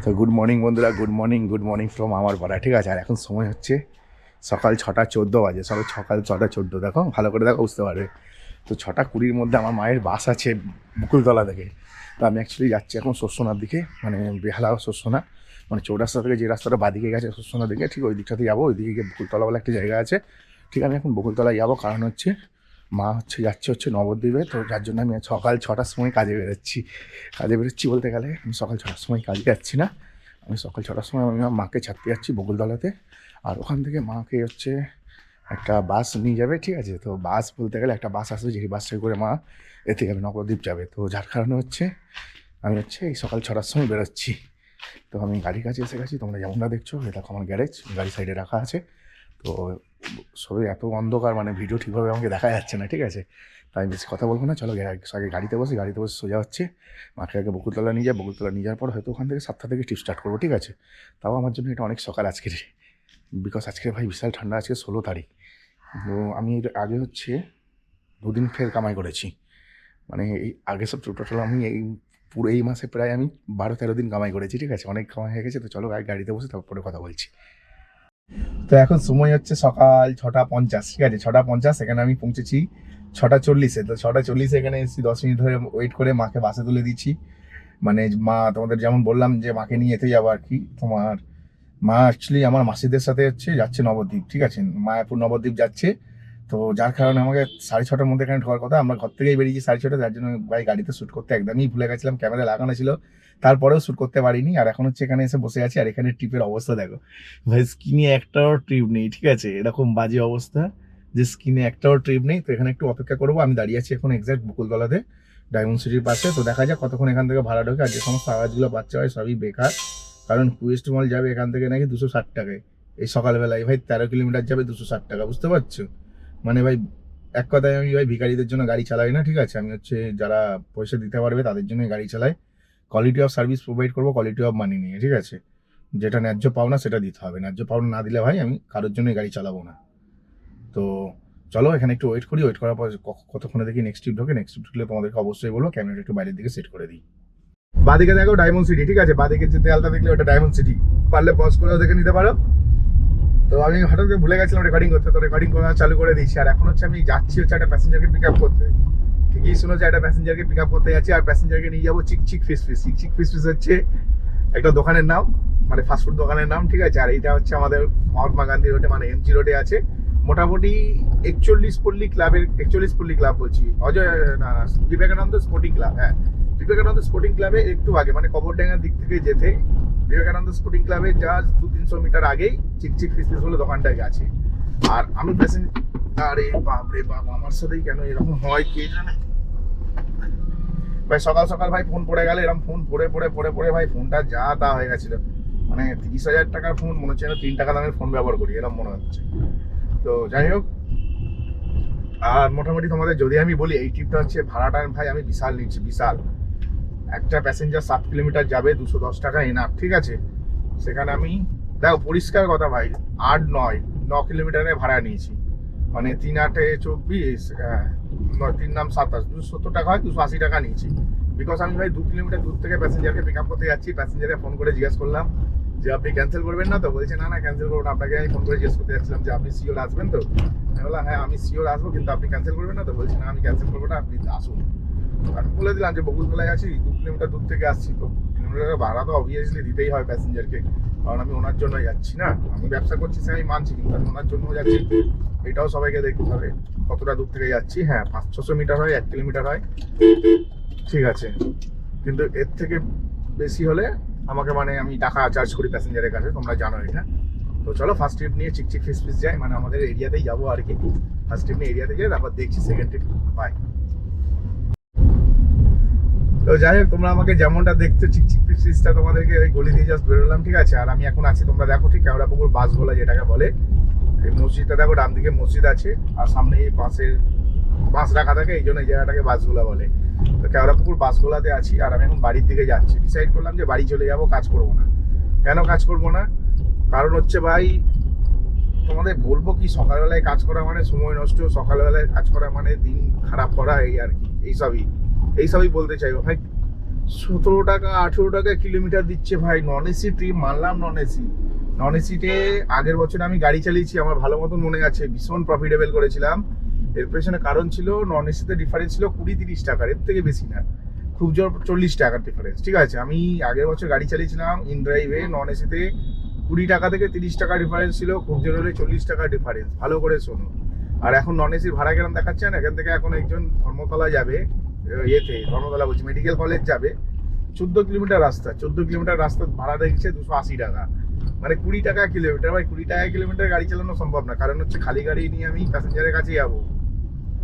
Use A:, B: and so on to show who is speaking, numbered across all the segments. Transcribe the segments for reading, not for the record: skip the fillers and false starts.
A: তো good morning বন্ধুরা, good morning from আমার পাড়া। ঠিক আছে, আর এখন সময় হচ্ছে সকাল 6:14 বাজে। সকাল 6:14, দেখো ভালো করে দেখো, বুঝতে পারবে। তো 6:20 মধ্যে আমার মায়ের বাস আছে বকুলতলা থেকে। তো আমি অ্যাকচুয়ালি যাচ্ছি এখন শস্যনার দিকে, মানে বেহালা শস্যনা, মানে চৌরাস্তা থেকে যে রাস্তাটা বাদিকে গেছে শস্যনার দিকে, ঠিক ওই দিকটাতে যাবো। ওই দিকে গিয়ে বকুলতলা বলে একটা জায়গা আছে, ঠিক আমি এখন বকুলতলায় যাবো। কারণ হচ্ছে মা যাচ্ছে নবদ্বীপে। তো যার জন্য আমি সকাল 6টার সময় কাজে বেরোচ্ছি বলতে গেলে আমি সকাল 6টার সময় কাজে যাচ্ছি না, আমি সকাল 6টার সময় আমি আমার মাকে ছাড়তে যাচ্ছি বকুলতলাতে। আর ওখান থেকে মাকে একটা বাস নিয়ে যাবে, ঠিক আছে। তো বাস বলতে গেলে একটা বাস আসবে, যেই বাসটায় করে মা এর থেকে নবদ্বীপ যাবে। তো যার কারণে আমি এই সকাল 6টার সময় বেরোচ্ছি। তো আমি গাড়ির কাছে এসে গেছি, তোমরা যেমনটা দেখছো, দেখো আমার গ্যারেজ, গাড়ি সাইডে রাখা আছে। তো সবাই এত অন্ধকার, মানে ভিডিও ঠিকভাবে আমাকে দেখা যাচ্ছে না, ঠিক আছে। তাই আমি বেশি কথা বলবো না, চলো আগে গাড়িতে বসে সোজা হচ্ছে মাকে আগে বকুলতলা নিয়ে যাওয়ার পর হয়তো ওখান থেকে 7টা থেকে ট্রিপ স্টার্ট করবো, ঠিক আছে। তাও আমার জন্য এটা অনেক সকাল আজকের, বিকজ আজকে ভাই বিশাল ঠান্ডা। আজকে 16 তারিখ। তো আমি এর আগে 2 দিন ফের কামাই করেছি, মানে এই আগে সব টোটাল আমি পুরো এই মাসে প্রায় আমি 12-13 দিন কামাই করেছি, ঠিক আছে। অনেক কামাই হয়ে গেছে। তো চলো গাড়িতে বসে তারপরে কথা বলছি। তো এখন সময় হচ্ছে সকাল 6:50, ঠিক আছে। 6:50, এখানে আমি পৌঁছেছি 6:40-এ। তো 6:40-এ এখানে এসেছি, 10 মিনিট ধরে ওয়েট করে মাকে বাসে তুলে দিচ্ছি। মানে মা, তোমাদের যেমন বললাম যে মাকে নিয়ে যেতে যাবো আর কি। তোমার মা অ্যাকচুয়ালি আমার মাসিদের সাথে যাচ্ছে নবদ্বীপ, ঠিক আছে। মায়াপুর নবদ্বীপ যাচ্ছে। তো যার কারণে আমাকে 6:30টার মধ্যে এখানে ঢোকার কথা। আমরা ঘর থেকেই বেরিয়েছি 6:30, যার জন্য ভাই গাড়িতে শ্যুট করতে একদমই ভুলে গেছিলাম। ক্যামেরা লাগানো ছিল, তারপরেও শ্যুট করতে পারিনি। আর এখন এখানে এসে বসে আছি। আর এখানে ট্রিপের অবস্থা দেখো ভাই, স্কিনে একটাও ট্রিপ নেই, ঠিক আছে। এরকম বাজে অবস্থা যে স্কিনে একটাও ট্রিপ নেই। তো এখানে একটু অপেক্ষা করবো। আমি দাঁড়িয়ে আছি এখন এক্সাক্ট বকুলতলাতে, ডায়মন্ড সিটির পাশে। তো দেখা যাক কতক্ষণ এখান থেকে ভাড়া ঢোকে। আর যে সমস্ত আওয়াজগুলো বাচ্চা হয় সবই বেকার, কারণ কুয়েস্ট মল যাবে এখান থেকে নাকি 260 টাকায় এই সকালবেলায়। ভাই 13 কিলোমিটার যাবে 260 টাকা, বুঝতে পারছো। মানে ভাই এক কথায় আমি ভাই ভিখারিদের জন্য গাড়ি চালাই না, ঠিক আছে। আমি যারা পয়সা দিতে পারবে তাদের জন্য গাড়ি চালাই। কোয়ালিটি অফ সার্ভিস প্রোভাইড করবো, কোয়ালিটি অফ মানি নিয়ে, ঠিক আছে। যেটা ন্যায্য পাওনা সেটা দিতে হবে, ন্যায্য পাওনা না দিলে ভাই আমি কারোর জন্যই গাড়ি চালাবো না। তো চলো এখানে একটু ওয়েট করি। ওয়েট করার পর কতক্ষণে দেখি নেক্সট ট্রিপ ঢোকে। নেক্সট ট্রিপ ঢুকলে তোমাদেরকে অবশ্যই বলবো। ক্যামেরাটা একটু বাইরের দিকে সেট করে দিই। বাদিকে দেখো ডায়মন্ড সিটি, ঠিক আছে। বাদিকে যে দেয়ালটা দেখলে ওটা ডায়মন্ড সিটি। পারলে পজ করেও দেখে নিতে পারো। তো আমি হঠাৎ করে ভুলে গেছিলাম রেকর্ডিং করতে, তো রেকর্ডিং করা চালু করে দিয়েছি। আর এখন আমি যাচ্ছি একটা প্যাসেঞ্জারকে পিক আপ করতে। ঠিকই শুনেছি, একটা প্যাসেঞ্জারকে পিক আপ করতে যাচ্ছি। আর প্যাসেঞ্জারকে নিয়ে যাবো চিকচিক ফিশ হচ্ছে একটা দোকানের নাম, মানে ফাস্টফুড দোকানের নাম, ঠিক আছে। আর এইটা হচ্ছে আমাদের মহাত্মা গান্ধী রোডে, মানে এমজি রোডে আছে। মোটামুটি 41 পল্লী ক্লাব বলছি, অজয় না, বিবেকানন্দ স্পোর্টিং ক্লাব। হ্যাঁ, বিবেকানন্দ স্পোর্টিং ক্লাবে একটু আগে, মানে কবরডাঙ্গার দিক থেকে যেতে বিবেকানন্দ স্পোর্টিং ক্লাবে জাস্ট 200-300 মিটার আগেই চিকচিক ফিশ বলে দোকানটাই আছে। আর আমি আরে বাপরে বাপ, আমার সাথেই কেন এরকম হয় কে জানে ভাই। সকাল সকাল ভাই ফোন পড়ে গেলে এরকম, ফোন পড়ে ভাই ফোনটা যা তা হয়ে গেছিল। মানে 30,000 টাকার ফোন মনে হচ্ছে না 3 টাকা দামের ফোন ব্যবহার করি, এরকম মনে হচ্ছে। তো যাই হোক, আর মোটামুটি তোমাদের যদি আমি বলি এই ট্রিপটা ভাড়াটা ভাই আমি বিশাল নিচ্ছি, বিশাল। একটা প্যাসেঞ্জার 7 কিলোমিটার যাবে, 210 টাকা এনাফ, ঠিক আছে। সেখানে আমি দেখো পরিষ্কার কথা ভাই, 9 কিলোমিটারে ভাড়া নিয়েছি। মানে 3 8 24, 3 নাম 27, 270 টাকা হয়, 280 টাকা নিয়েছি। বিকজ আমি ভাই 2 কিলোমিটার দূর থেকে প্যাসেঞ্জারকে পিক আপ করতে যাচ্ছি। প্যাসেঞ্জারকে ফোন করে জিজ্ঞেস করলাম যে আপনি ক্যান্সেল করবেন না তো? বলছে না ক্যান্সেল করবো না। আপনাকে আমি ফোন করে জিজ্ঞেস করতে যাচ্ছিলাম যে আপনি শিওর আসবেন তো? আমি বললাম হ্যাঁ আমি শিওর আসবো, কিন্তু আপনি ক্যান্সেল করবেন না তো? বলছে না আমি ক্যান্সেল করবো না, আপনি আসুন। আমি বলে দিলাম যে বকুলতলায় আছি, 2 কিলোমিটার দূর থেকে আসছি, তো কিলোমিটারের ভাড়া তো অবভিয়াসলি দিতেই হয় প্যাসেঞ্জারকে, কারণ আমি ওনার জন্য যাচ্ছি না। আমি ব্যবসা করছি সে আমি মানছি, কিন্তু আমি ওনার জন্য যাচ্ছি, এটাও সবাইকে দেখতে হবে কতটা দূর থেকে যাচ্ছি। হ্যাঁ 500-600 মিটার হয়, 1 কিলোমিটার হয়, ঠিক আছে। কিন্তু এর থেকে বেশি হলে আমাকে, মানে আমি টাকা চার্জ করি প্যাসেঞ্জারের কাছে, তোমরা জানো এটা। তো চলো ফার্স্ট ট্রিপ নিয়ে চিকচিক ফিশ যাই, মানে আমাদের এরিয়াতেই যাবো আর কি। ফার্স্ট ট্রিপ নিয়ে এরিয়াতে যাই, তারপর দেখছি সেকেন্ড ট্রিপ। বাই। তো যাই হোক, তোমরা আমাকে যেমনটা দেখছো চিকচিক ফিশটা, তোমাদেরকে ওই গলি দিয়ে জাস্ট বেরোলাম, ঠিক আছে। আর আমি এখন আছি, তোমরা দেখো ঠিক কেওড়াপুকুর বাসগোলা যেটাকে বলে। এই মসজিদটা দেখো, ডান দিকে মসজিদ আছে, আর সামনে এই বাস রাখা থাকে, এই জন্য এই জায়গাটাকে বাসগোলা বলে। তো কেওড়াপুকুর বাসগোলাতে আছি। আর আমি এখন বাড়ির দিকে যাচ্ছি। ডিসাইড করলাম যে বাড়ি চলে যাবো, কাজ করবো না। কেন কাজ করবো না? কারণ ভাই তোমাদের বলবো কি, সকালবেলায় কাজ করা মানে সময় নষ্ট, সকালবেলায় কাজ করা মানে দিন খারাপ করা, এই আর কি। এইসবই বলতে চাইবো ভাই। 17 টাকা 18 টাকা কিলোমিটার দিচ্ছে ভাই। নন এসি ট্রিপ মানলাম, নন এসিতে আগের বছর আমি গাড়ি চালিয়েছি, আমার ভালো মতন মনে আছে, ভীষণ প্রফিটেবল করেছিলাম। এর পেছনে কারণ ছিল নন এসিতে ডিফারেন্স ছিল 20-30 টাকার, এর থেকে বেশি না, খুব জোর 40 টাকার ডিফারেন্স। ঠিক আছে, আমি আগের বছর গাড়ি চালিয়েছিলাম ইন ড্রাইভে, নন এসিতে 20 টাকা থেকে 30 টাকা ডিফারেন্স ছিল, খুব জোর হলে 40 টাকার ডিফারেন্স। ভালো করে শোনো। আর এখন নন এসির ভাড়া কেরম দেখাচ্ছেন, এখান থেকে এখন একজন ধর্মতলা যাবে, ধর্মতলা বলছি, মেডিকেল কলেজ যাবে, 14 কিলোমিটার রাস্তা, 14 কিলোমিটার রাস্তা ভাড়া দেখছে 280 টাকা, মানে 20 টাকা কিলোমিটার। ভাই 20 টাকা কিলোমিটার গাড়ি চালানো সম্ভব না, কারণ হচ্ছে খালি গাড়ি নিয়ে আমি প্যাসেঞ্জারের কাছে যাবো,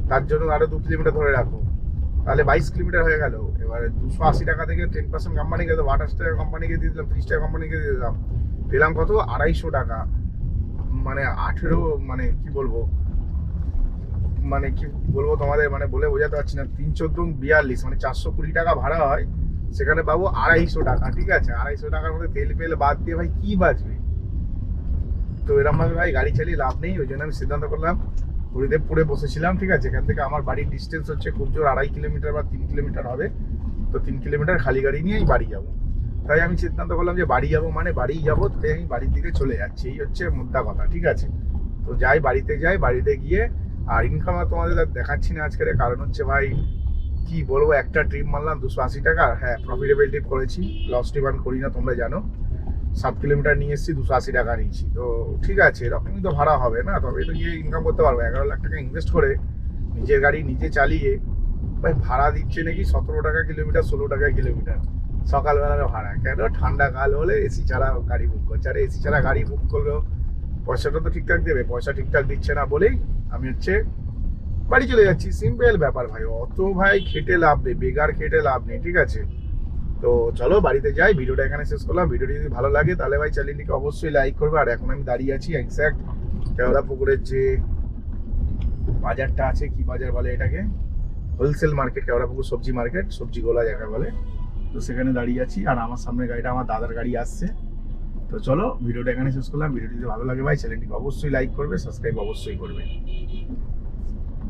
A: তার জন্য আরো 2 কিলোমিটার ধরে রাখো, তাহলে 22 কিলোমিটার হয়ে গেল। এবারে 280 টাকা থেকে 10% কোম্পানিকে দেবো, 28 টাকা কোম্পানিকে দিয়ে দিলাম, 30 টাকা কোম্পানিকে দিয়ে দিলাম, পেলাম কত 250 টাকা, মানে 18, মানে কি বলবো, মানে কি বলবো তোমাদের, মানে বলে বোঝাতে পারছি না। 3-14-42, মানে 420 টাকা ভাড়া হয়, সেখানে পাবো 250 টাকা। ঠিক আছে, 250 টাকার মধ্যে তেল ফেল বাদ দিয়ে ভাই কি বাঁচবে? তো এরকম ভাবে ভাই গাড়ি চালিয়ে লাভ নেই, ওই জন্য আমি সিদ্ধান্ত করলাম, হরিদেবপুরে বসেছিলাম। ঠিক আছে, এখান থেকে আমার বাড়ির ডিস্টেন্স হচ্ছে খুব জোর 2.5 কিলোমিটার বা 3 কিলোমিটার হবে, তো 3 কিলোমিটার খালি গাড়ি নিয়েই বাড়ি যাবো। তাই আমি সিদ্ধান্ত করলাম যে বাড়ি যাবো, মানে বাড়ি যাবো, তাই আমি বাড়ির দিকে চলে যাচ্ছি, এই হচ্ছে মুদ্রা কথা। ঠিক আছে, তো যাই, বাড়িতে গিয়ে, আর ইনকাম আর তোমাদের দেখাচ্ছি না আজকের, কারণ হচ্ছে ভাই কি বলবো, একটা ট্রিপ মারলাম 280 টাকা। হ্যাঁ, প্রফিটেবল ট্রিপ করেছি, লস ট্রিপ আমি করি না, তোমরা জানো। 7 কিলোমিটার নিয়ে এসেছি, 280 টাকা নিয়েছি, তো ঠিক আছে, এরকমই তো ভাড়া হবে না, তবে তো গিয়ে ইনকাম করতে পারবো। 11 লাখ টাকা ইনভেস্ট করে নিজের গাড়ি নিজে চালিয়ে, ভাই ভাড়া দিচ্ছে নাকি 17 টাকা কিলোমিটার, 16 টাকা কিলোমিটার সকালবেলার ভাড়া। কেন? ঠান্ডা কাল হলে এসি ছাড়া গাড়ি বুক করছে, আর এসি ছাড়া গাড়ি বুক করলেও পয়সাটা তো ঠিকঠাক দেবে, পয়সা ঠিকঠাক দিচ্ছে না বলেই আমি হচ্ছে বাড়ি চলে যাচ্ছি। সিম্পল ব্যাপার ভাই, অত ভাই খেটে লাভ নেই, বেকার খেটে লাভ নেই। ঠিক আছে, তো চলো বাড়িতে যাই, ভিডিওটা এখানে শেষ করলাম। ভিডিওটি যদি ভালো লাগে তাহলে ভাই চ্যানেলটিকে অবশ্যই লাইক করবে। আর এখন আমি দাঁড়িয়ে আছি এক্স্যাক্ট কেওড়া পুকুরের যে বাজারটা আছে, কি বাজার বলে এটাকে, হোলসেল মার্কেট, কেওড়া পুকুর সবজি মার্কেট, সবজি গোলা জায়গা বলে, তো সেখানে দাঁড়িয়ে আছি। আর আমার সামনে গাড়িটা আমার দাদার গাড়ি আসছে। তো চলো ভিডিওটা এখানে শেষ করলাম। ভিডিওটি যদি ভালো লাগে ভাই চ্যানেলটিকে অবশ্যই লাইক করবে, সাবস্ক্রাইব অবশ্যই করবে।